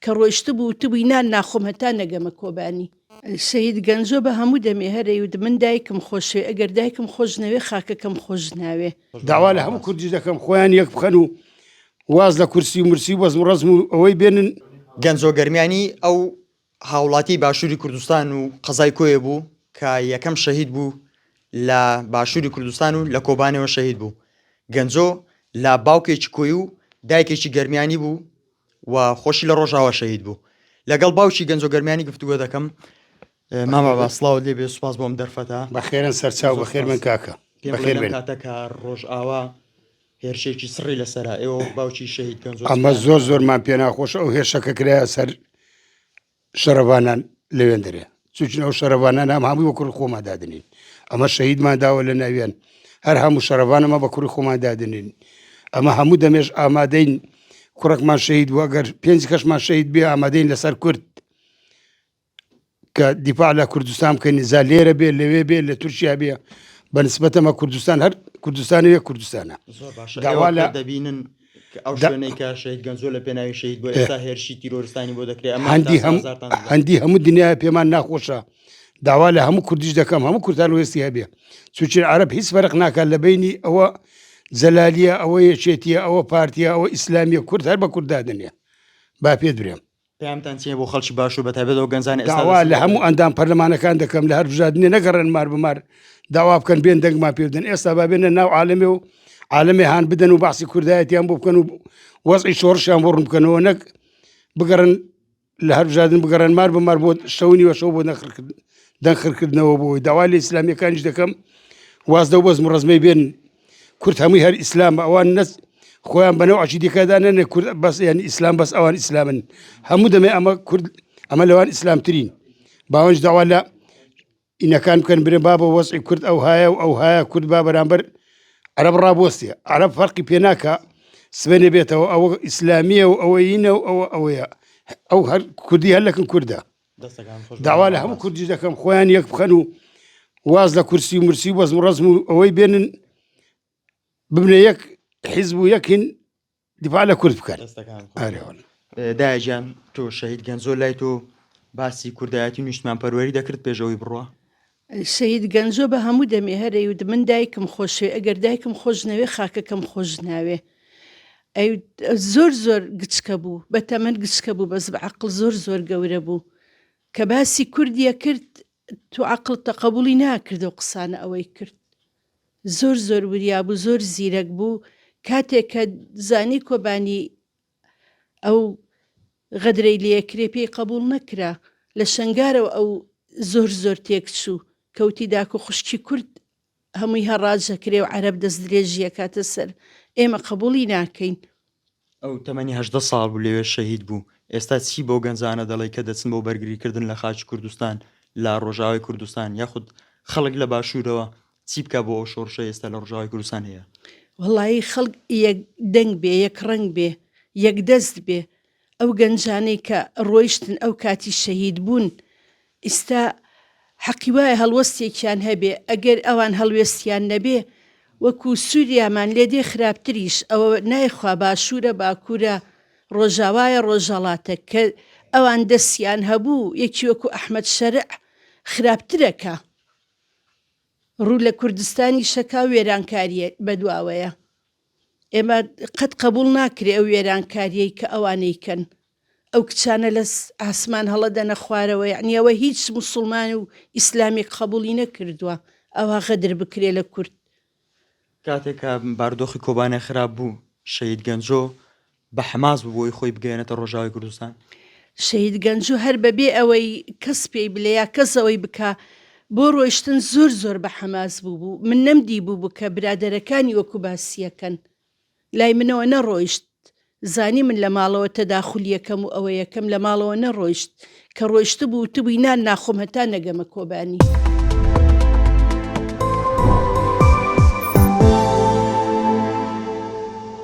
کە ڕۆیشت بوو تبووی نان ناخۆم هەتا نەگەمە کۆبانی. شەهید گەنجۆ بە هەموو دەمێ هەرەی من دایکم خۆشوێ ئەگەر دایکم خۆش نەوێ خاکەکەم خۆش ناوێ. داوا لە هەموو کوردی دەکەم خۆیان یەک بخەن و واز لە کورسی و مرسی وەزم و ڕەزم و ئەوەی بێنن. گەنجۆ گەرمیانی ئەو هاوڵاتی باشووری کوردستان و قەزای کۆیە بوو کە یەکەم شەهید بوو لە باشووری کوردستان و لە کۆبانەوە شەهید بوو. گەنجۆ لە باوکێکی کۆی و دایکێکی گەرمیانی بوو و خۆشی لە ڕۆژاوە شەهید بوو. لەگەڵ باوکی گەنجۆ گەرمیانی گفتوگۆ دەکەم. ماما باسڵاو لێبێ سوپاس بۆم دەرفەتە بەخێرن سەرچاو بەخێر من کاکە بەخێر بێن کاتەکە ڕۆژئاوا هێرشێکی سڕی لەسەرا ئێوە باوکی شەهید گەنجۆ ئەمە زۆرمان پێ ناخۆشە ئەو هێرشەکە کرایە سەر شەرەوانان لەوێن دەرێ چوچن ئەو شەرەوانان ئەم هەمووی بە کوڕی خۆمان دادنین ئەمە شەهیدمان داوە لە ناویان هەر هەموو شەرەوانەمە بە کوڕی خۆمان دادنین ئەمە هەموو دەمێژ ئامادەین کوڕێکمان شەهید بوو ئەگەر 5 کەسمان شەهید بێ ئامادەین لەسەر کورد کە دیفاع لە کوردستان بکەین نزا لێرە بێ لەوێ بێ لە تورکیا بێ بەنسبەت ئەمە کوردستان هەر کوردستانەوە کوردستانە دەبینن ئەو شوێنەی کە شەهید گەنجۆ لە پێناوی شەهید بۆ ئێستا هێرشی تیرۆریستانی بۆ دەکرێت هەندی هەموو دنیا پێمان ناخۆشە داوا لە هەموو کوردیش دەکەم هەموو کوردستان وێستی هەبێ چونچین عەرەب هیچ فەرق ناکات لە بینی ئەوە زەلالیە ئەوە یەکێتیە ئەوە پارتیە ئەوە ئیسلامیە کورد هەر بە کوورد دادنێ با پێ درێم پێیانتان چییە بۆ خەڵکی باشوور بەتایبەتەوە گەنجان داوا لە هەموو ئەندام پەرلەمانەکان دەکەم لە هەر بژاردنێ نەگەڕێن مار بمار داوا بکەن بێن دەنگمان پێ بدەن ئێستا با بێنە ناو عالەمێ و عالەمێ هان بدەن و باسی کوردایەتیان بۆ بکەن و وەزعی شۆڕشیان بۆ ڕوون بکەنەوە نەک بگەڕن لە هەر بژاردن بگەڕن مار بمار بۆ شەونیوە شەو بۆ دەنگخڕکردنەوە بۆی داوا لە ئیسلامیەکانیش دەکەم وازدە و بەزم و ڕەزمەی بێن کورد هەمووی هەر ئیسلامە ئەوان نەس خۆیان بەنەو عەقیدەکەدا نەنێ کورد بەس یانی ئیسلام بەس ئەوان ئیسلامن هەموو دەمێ ئەمە کورد ئەمە لەوان ئیسلامترین باوەنج داوا لە ئینەکان بکەن برێ با بە وەزعی کورد ئەو هایە و ئەو هایە کورد با بەرامبەر عەرەب ڕابۆستێ عەرەب فەرقی پێ ناکە سبەنێ بێتەوە ئەوە ئیسلامیە و ئەوەیینە و ئەوەیە ئەو هەر کوردی هەر لەکن کووردە داوا لە هەموو کوردی دەکەم خۆیان یەک بخەن و واز لە کورسی و مرسی وەزم و ڕەزم و ئەوەی بێنن ببنە یەک حیزب و یەکین دیفاع لە کورد بکەن. دایجان تۆ شەهید گەنجۆ لای تۆ باسی کوردایەتی نیشتمان پەروەری دەکرد پێشەوەی بڕوە. شەهید گەنجۆ بە هەموو دەمێ هەرەی من دایکم خۆشوێ ئەگەر دایکم خۆش نەوێ خاکەکەم خۆش ناوێ. زۆر گچکە بوو بە تەمەن گچکە بوو بەس بە عەقڵ زۆر گەورە بوو کە باسی کوردیە کرد تو عەقڵ تەقەبوڵی ناکردە و قسانە ئەوەی کرد زۆر وریا بوو زۆر زیرەک بوو کاتێک کە زانی کۆبانی ئەو غەدرەی لێکرێ پێی قبول نەکرا لە شەنگارەوە ئەو زۆر تێکچوو کەوتی داک و خوشکی کورد هەمووی هەڕاجەکرێ و عەرەب دەست درێژیە کاتە سەر ئێمە قبوڵی ناکەین. ئەو تەمەنی 18 ساڵ بوو لەوێ شەهید بوو ئێستا چی بۆ گەنجانە دەڵێ کە دەچن بۆ بەرگریکردن لە خاکی کوردستان لە ڕۆژاوای کوردستان یاخود خەڵک لە باشوورەوە چی بکە بۆ ئەو شۆڕشە ئێستا لە ڕۆژاوای کوردستان هەیە؟ وەڵایی خەڵک یەک دەنگ بێ یەک ڕەنگ بێ یەک دەست بێ ئەو گەنجانەی کە ڕۆیشتن ئەو کاتی شەهید بوون ئێستا حەقی وایە هەڵوەستێکیان هەبێ ئەگەر ئەوان هەڵوێستیان نەبێ وەکو سووریامان لێدێ خراپتریش ئەوە نایخوا باشوورە باکوورە ڕۆژاوایە ڕۆژەڵاتە کە ئەوان دەستیان هەبوو یەکی وەکو ئەحمەد شەرع خراپترەکە ڕوو لە کوردستانی شەکا وێرانکاریە بەدواوەیە ئێمە قەت قبول ناکرێ ئەو وێرانکاریەی کە ئەوانەیکەن ئەو کچانە لە ئاسمان هەڵەدەنە خوارەوە یعنیەوە هیچ موسڵمان و ئیسلامی قبولی نەکردووە ئەوە غەدر بکرێ لە کورد. کاتێکە باردۆخی کۆبانە خراپ بوو شەهید گەنجۆ بە حەماس بوو بۆی خۆی بگەێنێتە ڕۆژاوای کوردستان. شەهید گەنجۆ هەر بەبێ ئەوەی کەس پێی بڵێ یا کەس ئەوەی بکە بۆ ڕۆیشتن زۆر بە حەماس بوو من نەمدی بوو کە برادەرەکانی وەکو باسیەکەن لای منەوە نەڕۆیشت زانی من لە ماڵەوە تەداخولی یەکەم و ئەوە یەکەم لە ماڵەوە نەڕۆیشت کە ڕۆیشت بوو تبووی نان ناخۆم هەتا نەگەمە کۆبانی.